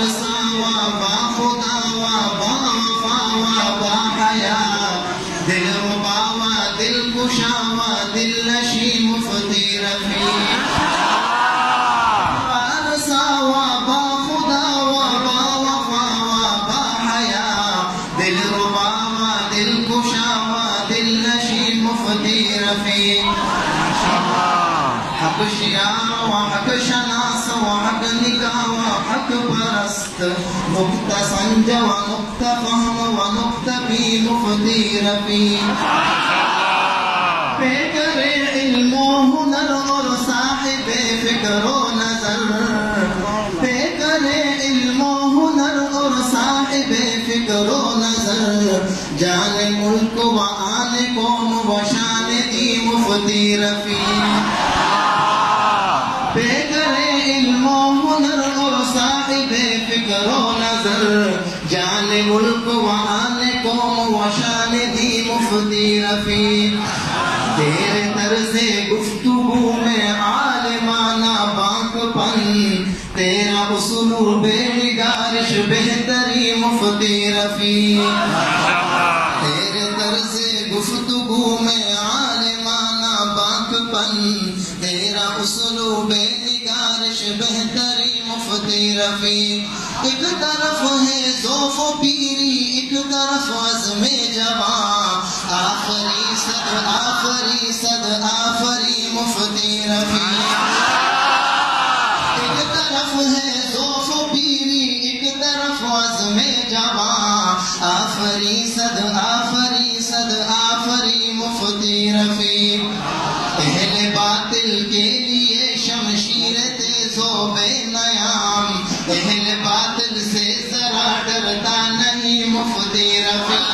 ساوا با خدا و با وفا و با حیا دل ربا و دل کشا و دل نشی مفتی رفیع ساوا با خدا و با وفا و با حیا دل ربا و دل کشا و دل نشی مفتی رفیع حق شیار و حق شناس و حق نگاه و حق پرست نقطہ سنج و نقطہ فہم و نقطہ بھی مفتی رفیع بے کرے علم و ہنر اور صاحب فکر و نظر بے کرے علم و ہنر اور صاحب فکر و نظر جان ملک و آن قوم و شان دی مفتی رفیع بے کرے علم و ہنر اور صاحب فکر و نظر جان ملک و آن قوم و شان دی مفتی رفیع تیرے طرز گفتگو میں عالمانہ بانک پن تیرا اسلوب نگارش بہتری مفتی رفیع تیرے طرز گفتگو میں عالمانہ بانک پن تیرا اسلوب نگارش بہتری مفتی رفیع ایک طرف ہے ذوف و پیری ایک طرف عزم جوان آخری صد آفری مفتی رفیع ایک طرف ہے ذوف و پیری ایک طرف عزم جوان آفری صد آفری مفتی رفیع اہل باطل کے لیے شمشیر تیز و بے نیام اہل باطل سے ذرا ڈرتا نہیں مفتی رفیع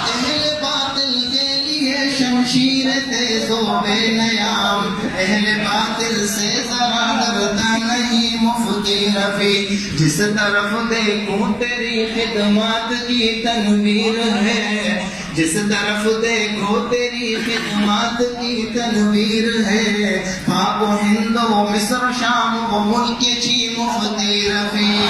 اہل باطل کے لیے شمشیر تیز و بے نیام اہل باطل سے ذرا ڈرتا نہیں مفتی رفیع جس طرف دیکھوں تیری خدمات کی تنویر ہے جس طرف دیکھو تیری خدمات کی تنویر ہے پاک و ہند و مصر شام و ملک چی مفتی رفیع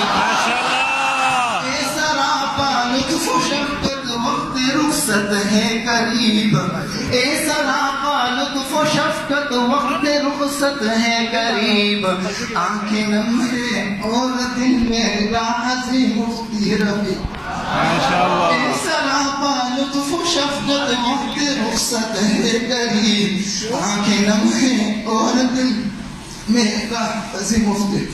اے سراپا لطف و شفقت وقت رخصت ہے قریب اے سراپا لطف و شفقت وقت رخصت ہے قریب آنکھیں نم ہے اور دل میں راحت مفتی رفیع اے سراپا لطف و شفقت وقت رخصت ہے قریب آنکھیں نم ہے اور دل میں راحت مفتی